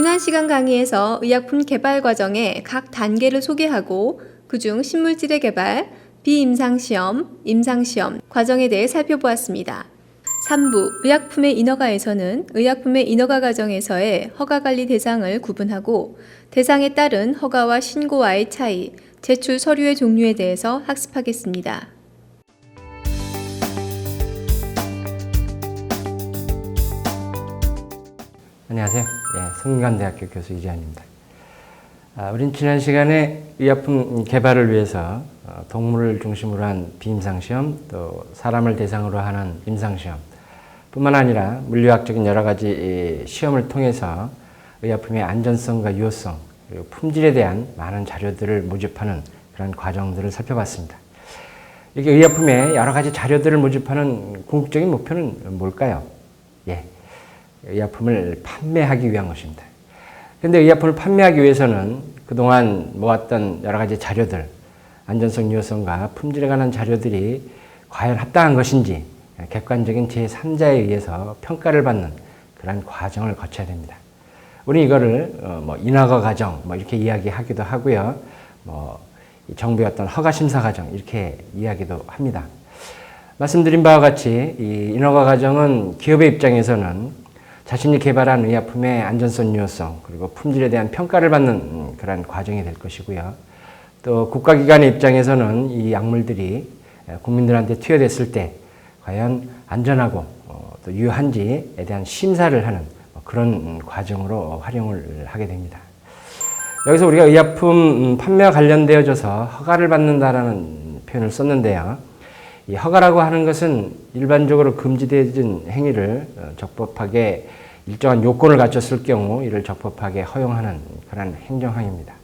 지난 시간 강의에서 의약품 개발 과정의 각 단계를 소개하고 그중 신물질의 개발, 비임상시험, 임상시험 과정에 대해 살펴보았습니다. 3부 의약품의 인허가에서는 의약품의 인허가 과정에서의 허가관리 대상을 구분하고 대상에 따른 허가와 신고와의 차이, 제출 서류의 종류에 대해서 학습하겠습니다. 안녕하세요. 성균관대학교 교수 이재환입니다. 우린 지난 시간에 의약품 개발을 위해서 동물을 중심으로 한 비임상시험, 또 사람을 대상으로 하는 임상시험 뿐만 아니라 물리학적인 여러 가지 시험을 통해서 의약품의 안전성과 유효성, 그리고 품질에 대한 많은 자료들을 모집하는 그런 과정들을 살펴봤습니다. 이렇게 의약품의 여러 가지 자료들을 모집하는 궁극적인 목표는 뭘까요? 의약품을 판매하기 위한 것입니다. 그런데 의약품을 판매하기 위해서는 그동안 모았던 여러 가지 자료들, 안전성, 유효성과 품질에 관한 자료들이 과연 합당한 것인지 객관적인 제3자에 의해서 평가를 받는 그런 과정을 거쳐야 됩니다. 우리 이거를 인허가 과정 이렇게 이야기하기도 하고요. 정부의 어떤 허가 심사 과정 이렇게 이야기도 합니다. 말씀드린 바와 같이 이 인허가 과정은 기업의 입장에서는 자신이 개발한 의약품의 안전성, 유효성, 그리고 품질에 대한 평가를 받는 그런 과정이 될 것이고요. 또 국가기관의 입장에서는 이 약물들이 국민들한테 투여됐을 때 과연 안전하고 또 유효한지에 대한 심사를 하는 그런 과정으로 활용을 하게 됩니다. 여기서 우리가 의약품 판매와 관련되어져서 허가를 받는다라는 표현을 썼는데요. 이 허가라고 하는 것은 일반적으로 금지되어진 행위를 적법하게 일정한 요건을 갖췄을 경우 이를 적법하게 허용하는 그런 행정항입니다.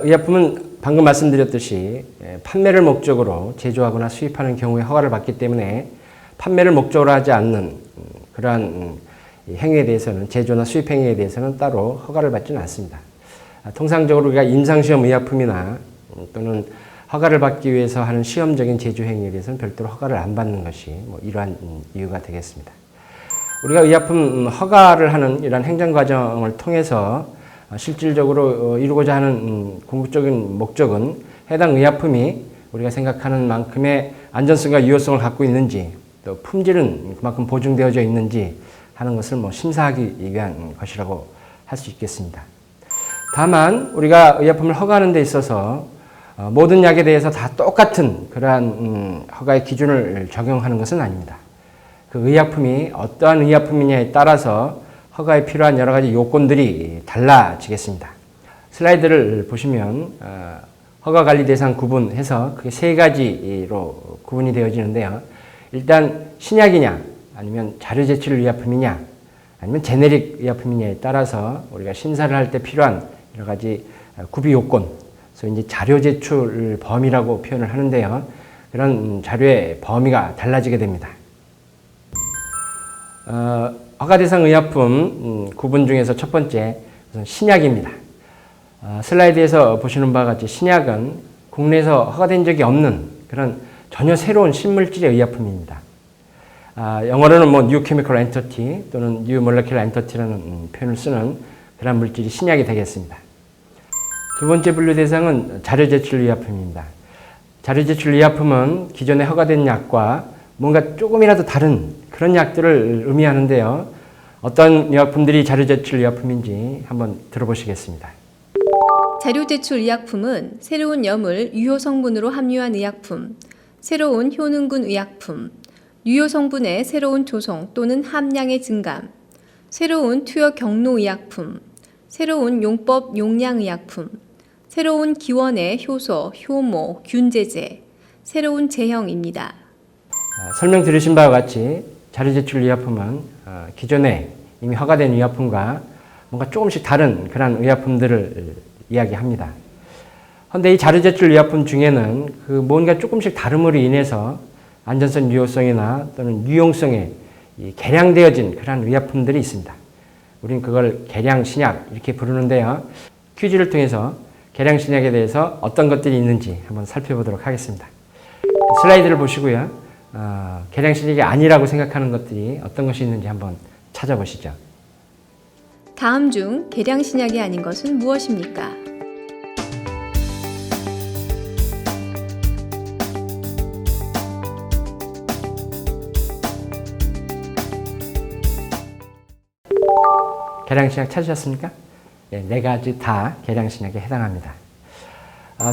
의약품은 방금 말씀드렸듯이 판매를 목적으로 제조하거나 수입하는 경우에 허가를 받기 때문에 판매를 목적으로 하지 않는 그러한 행위에 대해서는 제조나 수입 행위에 대해서는 따로 허가를 받지는 않습니다. 통상적으로 우리가 임상시험 의약품이나 또는 허가를 받기 위해서 하는 시험적인 제조 행위에 대해서는 별도로 허가를 안 받는 것이 이러한 이유가 되겠습니다. 우리가 의약품 허가를 하는 이러한 행정 과정을 통해서 실질적으로 이루고자 하는 궁극적인 목적은 해당 의약품이 우리가 생각하는 만큼의 안전성과 유효성을 갖고 있는지, 또 품질은 그만큼 보증되어져 있는지 하는 것을 심사하기 위한 것이라고 할 수 있겠습니다. 다만 우리가 의약품을 허가하는 데 있어서 모든 약에 대해서 다 똑같은 그러한 허가의 기준을 적용하는 것은 아닙니다. 그 의약품이 어떠한 의약품이냐에 따라서 허가에 필요한 여러 가지 요건들이 달라지겠습니다. 슬라이드를 보시면 허가관리 대상 구분해서 그게 세 가지로 구분이 되어지는데요. 일단 신약이냐, 아니면 자료제출 의약품이냐, 아니면 제네릭 의약품이냐에 따라서 우리가 심사를 할 때 필요한 여러 가지 구비 요건, 그래서 이제 자료 제출 범위라고 표현을 하는데요. 그런 자료의 범위가 달라지게 됩니다. 허가 대상 의약품 구분 중에서 첫 번째 우선 신약입니다. 슬라이드에서 보시는 바와 같이 신약은 국내에서 허가된 적이 없는 그런 전혀 새로운 신물질의 의약품입니다. 영어로는 New Chemical Entity 또는 New Molecular Entity라는 표현을 쓰는 그런 물질이 신약이 되겠습니다. 두 번째 분류 대상은 자료제출 의약품입니다. 자료제출 의약품은 기존에 허가된 약과 뭔가 조금이라도 다른 그런 약들을 의미하는데요. 어떤 의약품들이 자료제출 의약품인지 한번 들어보시겠습니다. 자료제출 의약품은 새로운 염을 유효 성분으로 함유한 의약품, 새로운 효능군 의약품, 유효 성분의 새로운 조성 또는 함량의 증감, 새로운 투여 경로 의약품, 새로운 용법 용량 의약품, 새로운 기원의 효소, 효모, 균제제, 새로운 제형입니다. 설명 들으신 바와 같이 자료제출 의약품은 기존에 이미 허가된 의약품과 뭔가 조금씩 다른 그런 의약품들을 이야기합니다. 그런데 이 자료제출 의약품 중에는 그 뭔가 조금씩 다름으로 인해서 안전성, 유효성이나 또는 유용성에 개량되어진 그런 의약품들이 있습니다. 우리는 그걸 개량 신약 이렇게 부르는데요. 퀴즈를 통해서 개량 신약에 대해서 어떤 것들이 있는지 한번 살펴보도록 하겠습니다. 슬라이드를 보시고요. 개량 신약이 아니라고 생각하는 것들이 어떤 것이 있는지 한번 찾아보시죠. 다음 중 계량신약이 아닌 것은 무엇입니까? 계량신약 찾으셨습니까? 네, 네 가지 다 계량신약에 해당합니다.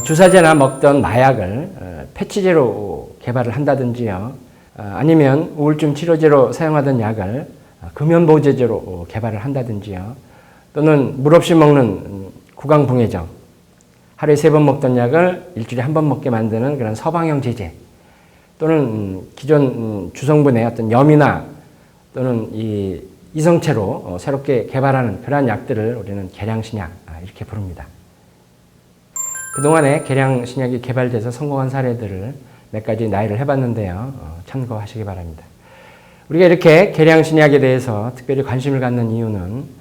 주사제나 먹던 마약을 패치제로 개발을 한다든지요. 아니면 우울증 치료제로 사용하던 약을 금연보호제제로 개발을 한다든지요. 또는 물 없이 먹는 구강붕해정, 하루에 3번 먹던 약을 일주일에 1번 먹게 만드는 그런 서방형 제제, 또는 기존 주성분의 어떤 염이나 또는 이 이성체로 새롭게 개발하는 그러한 약들을 우리는 계량신약 이렇게 부릅니다. 그동안에 계량신약이 개발돼서 성공한 사례들을 몇 가지 나열을 해봤는데요. 참고하시기 바랍니다. 우리가 이렇게 계량신약에 대해서 특별히 관심을 갖는 이유는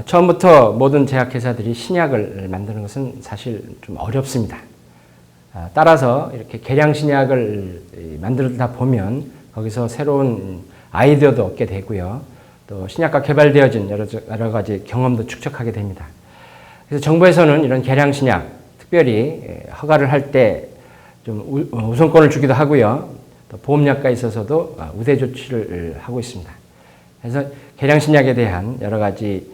처음부터 모든 제약회사들이 신약을 만드는 것은 사실 좀 어렵습니다. 따라서 이렇게 계량신약을 만들다 보면 거기서 새로운 아이디어도 얻게 되고요. 또 신약과 개발되어진 여러 가지 경험도 축적하게 됩니다. 그래서 정부에서는 이런 계량신약, 특별히 허가를 할 때 좀 우선권을 주기도 하고요. 또 보험약과에 있어서도 우대 조치를 하고 있습니다. 그래서 계량신약에 대한 여러 가지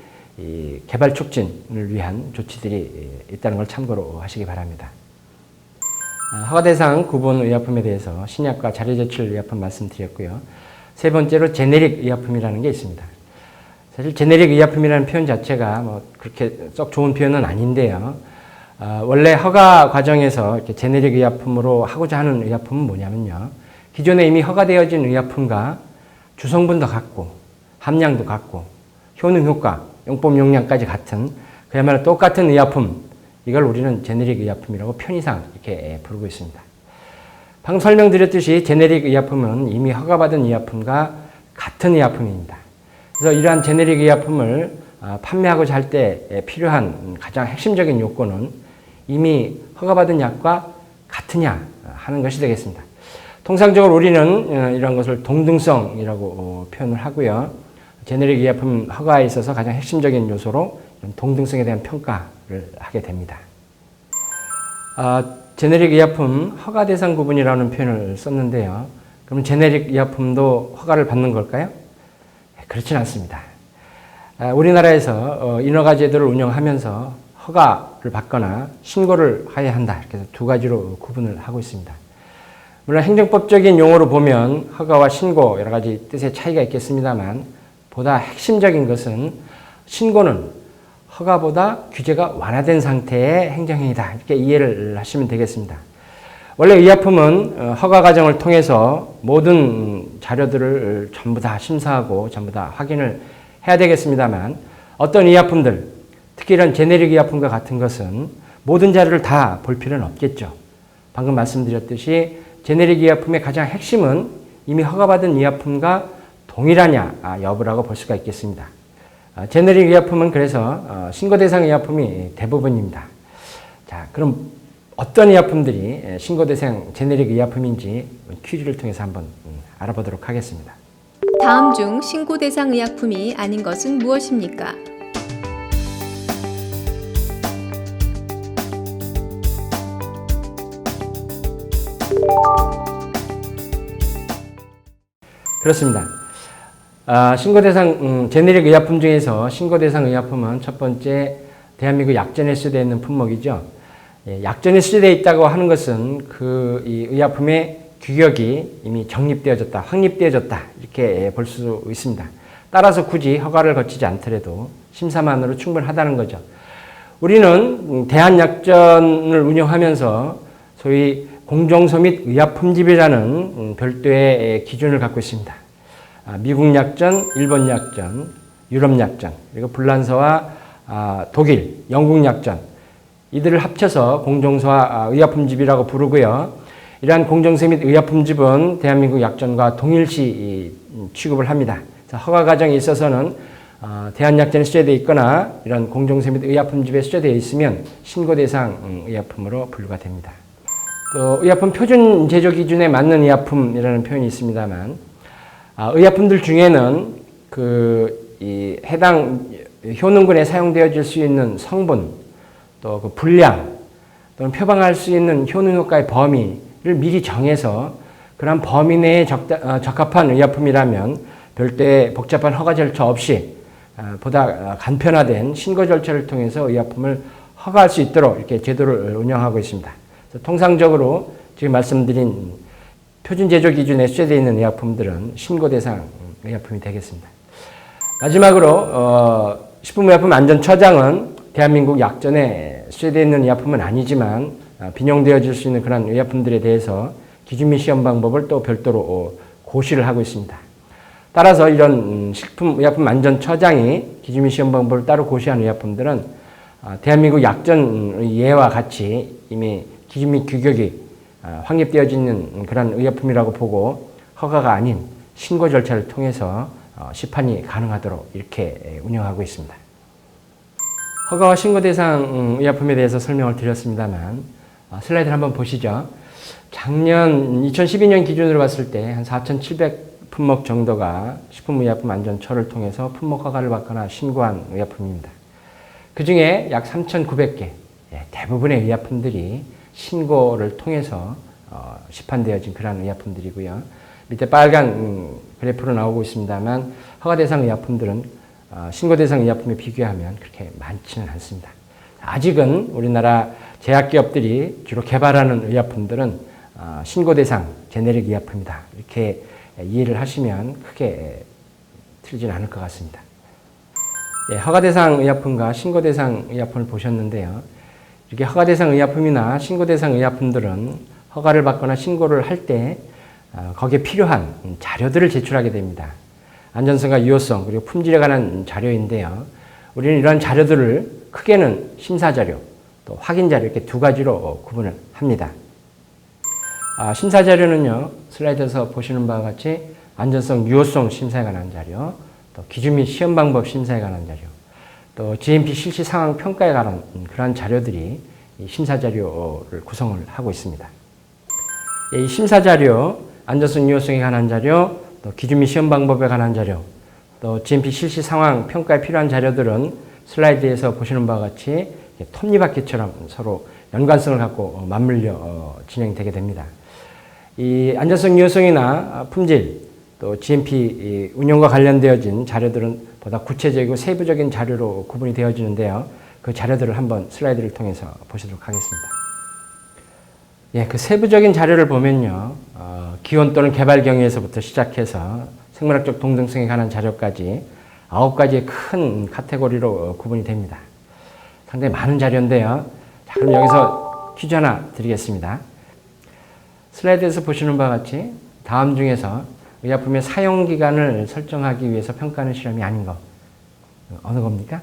개발 촉진을 위한 조치들이 있다는 걸 참고로 하시기 바랍니다. 허가 대상 구분 의약품에 대해서 신약과 자료제출 의약품 말씀드렸고요. 세 번째로 제네릭 의약품이라는 게 있습니다. 사실 제네릭 의약품이라는 표현 자체가 뭐 그렇게 썩 좋은 표현은 아닌데요. 원래 허가 과정에서 이렇게 제네릭 의약품으로 하고자 하는 의약품은 뭐냐면요. 기존에 이미 허가되어진 의약품과 주성분도 같고 함량도 같고 효능 효과, 용법 용량까지 같은 그야말로 똑같은 의약품, 이걸 우리는 제네릭 의약품이라고 편의상 이렇게 부르고 있습니다. 방금 설명드렸듯이 제네릭 의약품은 이미 허가받은 의약품과 같은 의약품입니다. 그래서 이러한 제네릭 의약품을 판매하고자 할 때 필요한 가장 핵심적인 요건은 이미 허가받은 약과 같으냐 하는 것이 되겠습니다. 통상적으로 우리는 이런 것을 동등성이라고 표현을 하고요. 제네릭 의약품 허가에 있어서 가장 핵심적인 요소로 동등성에 대한 평가를 하게 됩니다. 제네릭 의약품 허가 대상 구분이라는 표현을 썼는데요. 그럼 제네릭 의약품도 허가를 받는 걸까요? 그렇지는 않습니다. 우리나라에서 인허가 제도를 운영하면서 허가를 받거나 신고를 해야 한다. 이렇게 해서 두 가지로 구분을 하고 있습니다. 물론 행정법적인 용어로 보면 허가와 신고 여러 가지 뜻의 차이가 있겠습니다만 보다 핵심적인 것은 신고는 허가보다 규제가 완화된 상태의 행정행위다. 이렇게 이해를 하시면 되겠습니다. 원래 의약품은 허가 과정을 통해서 모든 자료들을 전부 다 심사하고 전부 다 확인을 해야 되겠습니다만 어떤 의약품들, 특히 이런 제네릭 의약품과 같은 것은 모든 자료를 다 볼 필요는 없겠죠. 방금 말씀드렸듯이 제네릭 의약품의 가장 핵심은 이미 허가받은 의약품과 동일하냐 여부라고 볼 수가 있겠습니다. 제네릭 의약품은 그래서 신고 대상 의약품이 대부분입니다. 자, 그럼 어떤 의약품들이 신고 대상 제네릭 의약품인지 퀴즈를 통해서 한번 알아보도록 하겠습니다. 다음 중 신고 대상 의약품이 아닌 것은 무엇입니까? 그렇습니다. 신고 대상 제네릭 의약품 중에서 신고 대상 의약품은 첫 번째 대한민국 약전에 수제되어 있는 품목이죠. 약전에 수제되어 있다고 하는 것은 이 의약품의 규격이 이미 정립되어졌다, 확립되어졌다 이렇게 볼 수 있습니다. 따라서 굳이 허가를 거치지 않더라도 심사만으로 충분하다는 거죠. 우리는 대한약전을 운영하면서 소위 공정서 및 의약품집이라는 별도의 기준을 갖고 있습니다. 미국 약전, 일본 약전, 유럽 약전, 그리고 불란서와 독일, 영국 약전 이들을 합쳐서 공정서와 의약품집이라고 부르고요. 이러한 공정서 및 의약품집은 대한민국 약전과 동일시 취급을 합니다. 허가 과정에 있어서는 대한약전에 수제되어 있거나 이런 공정서 및 의약품집에 수제되어 있으면 신고 대상 의약품으로 분류가 됩니다. 또 의약품 표준 제조 기준에 맞는 의약품이라는 표현이 있습니다만 의약품들 중에는 이 해당 효능군에 사용되어질 수 있는 성분, 또 그 분량, 또는 표방할 수 있는 효능 효과의 범위를 미리 정해서 그런 범위 내에 적합한 의약품이라면 별도의 복잡한 허가 절차 없이 보다 간편화된 신고 절차를 통해서 의약품을 허가할 수 있도록 이렇게 제도를 운영하고 있습니다. 통상적으로 지금 말씀드린 표준 제조 기준에 수제되어 있는 의약품들은 신고 대상 의약품이 되겠습니다. 마지막으로 식품의약품안전처장은 대한민국 약전에 수제되어 있는 의약품은 아니지만 빈용되어질 수 있는 그런 의약품들에 대해서 기준 및 시험 방법을 또 별도로 고시를 하고 있습니다. 따라서 이런 식품의약품안전처장이 기준 및 시험 방법을 따로 고시한 의약품들은 대한민국 약전 예와 같이 이미 기준 및 규격이 확립되어져 있는 그런 의약품이라고 보고 허가가 아닌 신고 절차를 통해서 시판이 가능하도록 이렇게 운영하고 있습니다. 허가와 신고 대상 의약품에 대해서 설명을 드렸습니다만 슬라이드를 한번 보시죠. 작년 2012년 기준으로 봤을 때 한 4,700품목 정도가 식품의약품안전처를 통해서 품목 허가를 받거나 신고한 의약품입니다. 그 중에 약 3,900개, 대부분의 의약품들이 신고를 통해서 시판되어진 그런 의약품들이고요. 밑에 빨간 그래프로 나오고 있습니다만 허가 대상 의약품들은 신고 대상 의약품에 비교하면 그렇게 많지는 않습니다. 아직은 우리나라 제약기업들이 주로 개발하는 의약품들은 신고 대상 제네릭 의약품이다. 이렇게 이해를 하시면 크게 틀리진 않을 것 같습니다. 허가 대상 의약품과 신고 대상 의약품을 보셨는데요. 이렇게 허가 대상 의약품이나 신고 대상 의약품들은 허가를 받거나 신고를 할 때 거기에 필요한 자료들을 제출하게 됩니다. 안전성과 유효성 그리고 품질에 관한 자료인데요. 우리는 이런 자료들을 크게는 심사자료, 또 확인자료 이렇게 두 가지로 구분을 합니다. 심사자료는요. 슬라이드에서 보시는 바와 같이 안전성, 유효성 심사에 관한 자료, 또 기준 및 시험 방법 심사에 관한 자료, 또 GMP 실시 상황 평가에 관한 그러한 자료들이 이 심사자료를 구성을 하고 있습니다. 이 심사자료, 안전성, 유효성에 관한 자료, 또 기준 및 시험 방법에 관한 자료, 또 GMP 실시 상황 평가에 필요한 자료들은 슬라이드에서 보시는 바와 같이 톱니바퀴처럼 서로 연관성을 갖고 맞물려 진행되게 됩니다. 이 안전성, 유효성이나 품질, 또 GMP 운영과 관련되어진 자료들은 보다 구체적이고 세부적인 자료로 구분이 되어지는데요. 그 자료들을 한번 슬라이드를 통해서 보시도록 하겠습니다. 그 세부적인 자료를 보면요. 기원 또는 개발 경위에서부터 시작해서 생물학적 동등성에 관한 자료까지 9가지의 큰 카테고리로 구분이 됩니다. 상당히 많은 자료인데요. 자, 그럼 여기서 퀴즈 하나 드리겠습니다. 슬라이드에서 보시는 바와 같이 다음 중에서 의약품의 사용기간을 설정하기 위해서 평가하는 실험이 아닌 거 어느 겁니까?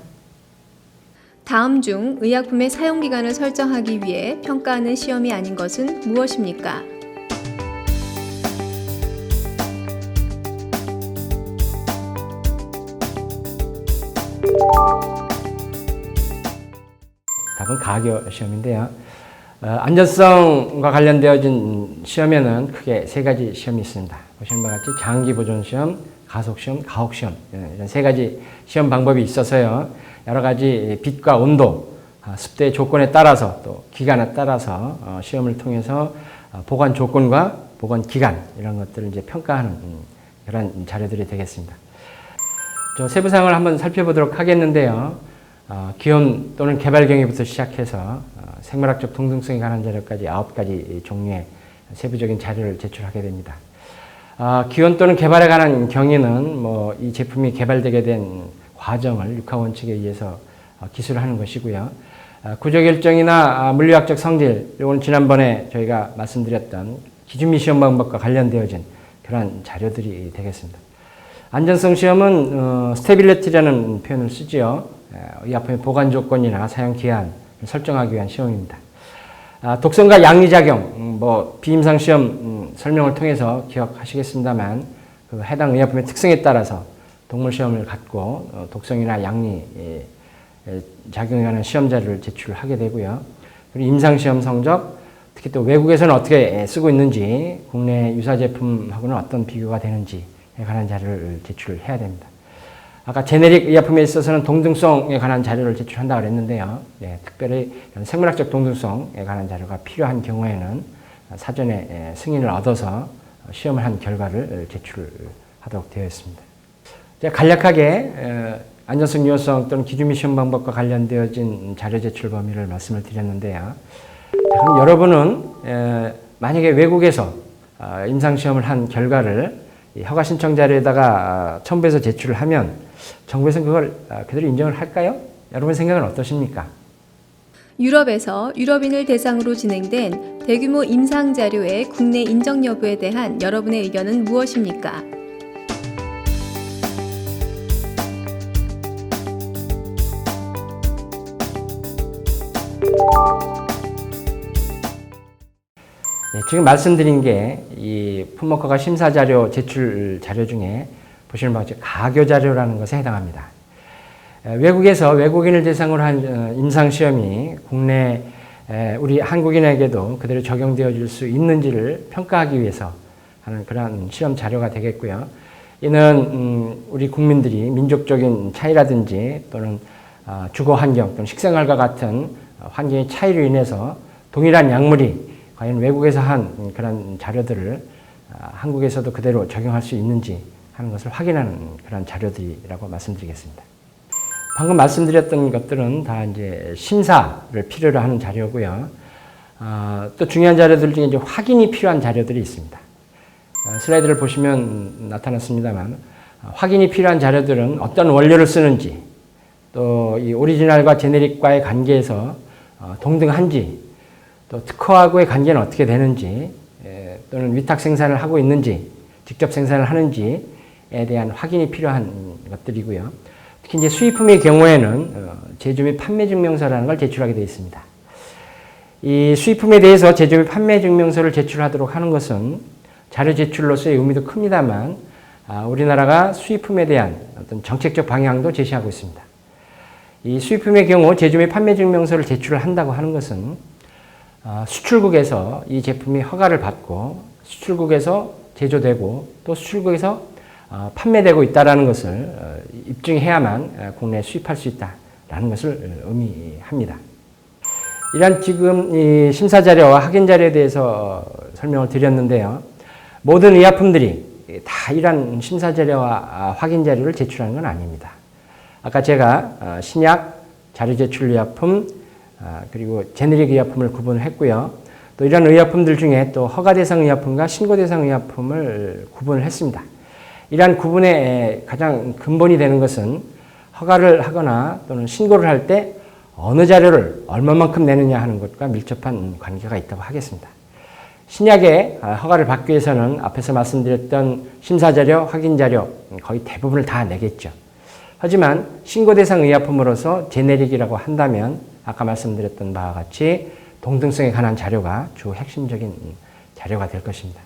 다음 중 의약품의 사용기간을 설정하기 위해 평가하는 시험이 아닌 것은 무엇입니까? 답은 가교 시험인데요. 안전성과 관련되어진 시험에는 크게 3가지 시험이 있습니다. 보시는 바와 같이 장기 보존 시험, 가속 시험, 가혹 시험 이런 3가지 시험 방법이 있어서요. 여러 가지 빛과 온도, 습대 조건에 따라서 또 기간에 따라서 시험을 통해서 보관 조건과 보관 기간 이런 것들을 이제 평가하는 그런 자료들이 되겠습니다. 세부 사항을 한번 살펴보도록 하겠는데요. 기원 또는 개발 경위부터 시작해서 생물학적 동등성에 관한 자료까지 9가지 종류의 세부적인 자료를 제출하게 됩니다. 기원 또는 개발에 관한 경위는 이 제품이 개발되게 된 과정을 육하 원칙에 의해서 기술을 하는 것이고요. 구조결정이나 물리학적 성질, 이건 지난번에 저희가 말씀드렸던 기준 및 시험 방법과 관련되어진 그런 자료들이 되겠습니다. 안전성 시험은 스테빌리티라는 표현을 쓰지요. 의약품의 보관 조건이나 사용 기한을 설정하기 위한 시험입니다. 독성과 양리작용, 비임상 시험 설명을 통해서 기억하시겠습니다만 그 해당 의약품의 특성에 따라서 동물 시험을 갖고 독성이나 양리 작용에 관한 시험 자료를 제출하게 되고요. 그리고 임상 시험 성적, 특히 또 외국에서는 어떻게 쓰고 있는지, 국내 유사 제품하고는 어떤 비교가 되는지에 관한 자료를 제출해야 됩니다. 아까 제네릭 의약품에 있어서는 동등성에 관한 자료를 제출한다고 그랬는데요. 특별히 생물학적 동등성에 관한 자료가 필요한 경우에는 사전에 승인을 얻어서 시험을 한 결과를 제출하도록 되어 있습니다. 제가 간략하게 안전성, 유효성 또는 기준 및 시험 방법과 관련되어진 자료 제출 범위를 말씀을 드렸는데요. 자, 그럼 여러분은 만약에 외국에서 임상시험을 한 결과를 허가 신청 자료에다가 첨부해서 제출을 하면 정부에서는 그걸 그대로 인정을 할까요? 여러분 생각은 어떠십니까? 유럽에서 유럽인을 대상으로 진행된 대규모 임상 자료의 국내 인정 여부에 대한 여러분의 의견은 무엇입니까? 지금 말씀드린 게 이 품목허가 심사 자료 제출 자료 중에 보시는 바와 같이 가교 자료라는 것에 해당합니다. 외국에서 외국인을 대상으로 한 임상 시험이 국내 우리 한국인에게도 그대로 적용되어질 수 있는지를 평가하기 위해서 하는 그러한 시험 자료가 되겠고요. 이는 우리 국민들이 민족적인 차이라든지 또는 주거 환경 또는 식생활과 같은 환경의 차이로 인해서 동일한 약물이 과연 외국에서 한 그런 자료들을 한국에서도 그대로 적용할 수 있는지 하는 것을 확인하는 그런 자료들이라고 말씀드리겠습니다. 방금 말씀드렸던 것들은 다 이제 심사를 필요로 하는 자료고요. 또 중요한 자료들 중에 이제 확인이 필요한 자료들이 있습니다. 슬라이드를 보시면 나타났습니다만 확인이 필요한 자료들은 어떤 원료를 쓰는지 또 이 오리지널과 제네릭과의 관계에서 동등한지 또 특허하고의 관계는 어떻게 되는지 또는 위탁 생산을 하고 있는지 직접 생산을 하는지에 대한 확인이 필요한 것들이고요. 특히 이제 수입품의 경우에는 제조 및 판매 증명서라는 걸 제출하게 되어 있습니다. 이 수입품에 대해서 제조 및 판매 증명서를 제출하도록 하는 것은 자료 제출로서의 의미도 큽니다만 우리나라가 수입품에 대한 어떤 정책적 방향도 제시하고 있습니다. 이 수입품의 경우 제조 및 판매 증명서를 제출을 한다고 하는 것은 수출국에서 이 제품이 허가를 받고 수출국에서 제조되고 또 수출국에서 판매되고 있다는 것을 입증해야만 국내에 수입할 수 있다는 것을 의미합니다. 이런 지금 이 심사 자료와 확인 자료에 대해서 설명을 드렸는데요. 모든 의약품들이 다 이런 심사 자료와 확인 자료를 제출하는 건 아닙니다. 아까 제가 신약, 자료 제출 의약품, 그리고 제네릭 의약품을 구분을 했고요. 또 이런 의약품들 중에 또 허가 대상 의약품과 신고 대상 의약품을 구분을 했습니다. 이러한 구분의 가장 근본이 되는 것은 허가를 하거나 또는 신고를 할 때 어느 자료를 얼마만큼 내느냐 하는 것과 밀접한 관계가 있다고 하겠습니다. 신약의 허가를 받기 위해서는 앞에서 말씀드렸던 심사 자료, 확인 자료 거의 대부분을 다 내겠죠. 하지만 신고 대상 의약품으로서 제네릭이라고 한다면 아까 말씀드렸던 바와 같이 동등성에 관한 자료가 주 핵심적인 자료가 될 것입니다.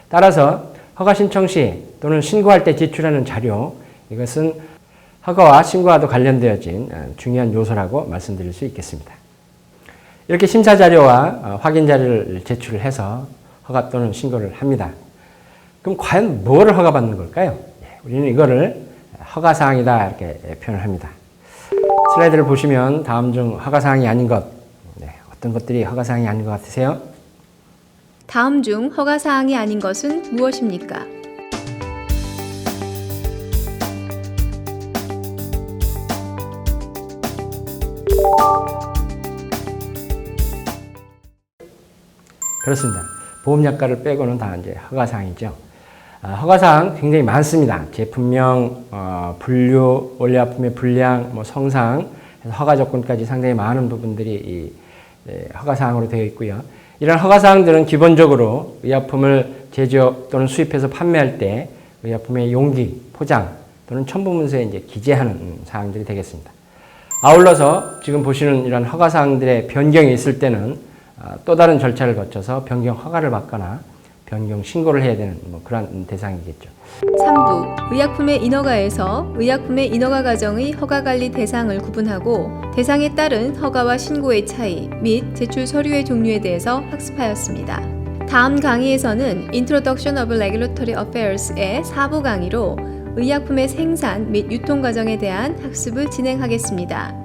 따라서 허가 신청 시 또는 신고할 때 제출하는 자료, 이것은 허가와 신고와도 관련되어진 중요한 요소라고 말씀드릴 수 있겠습니다. 이렇게 심사 자료와 확인 자료를 제출을 해서 허가 또는 신고를 합니다. 그럼 과연 뭐를 허가받는 걸까요? 우리는 이거를 허가사항이다 이렇게 표현을 합니다. 슬라이드를 보시면 다음 중 허가사항이 아닌 것, 어떤 것들이 허가사항이 아닌 것 같으세요? 다음 중 허가사항이 아닌 것은 무엇입니까? 그렇습니다. 보험약가를 빼고는 다 이제 허가사항이죠. 허가사항 굉장히 많습니다. 제품명, 분류, 원료약품의 분량, 성상, 허가 조건까지 상당히 많은 부분들이 허가사항으로 되어 있고요. 이런 허가사항들은 기본적으로 의약품을 제조 또는 수입해서 판매할 때 의약품의 용기, 포장 또는 첨부문서에 이제 기재하는 사항들이 되겠습니다. 아울러서 지금 보시는 이런 허가사항들의 변경이 있을 때는 또 다른 절차를 거쳐서 변경 허가를 받거나 변경 신고를 해야 되는 그런 대상이겠죠. 3부 의약품의 인허가에서 의약품의 인허가 과정의 허가관리 대상을 구분하고 대상에 따른 허가와 신고의 차이 및 제출 서류의 종류에 대해서 학습하였습니다. 다음 강의에서는 Introduction of Regulatory Affairs의 4부 강의로 의약품의 생산 및 유통 과정에 대한 학습을 진행하겠습니다.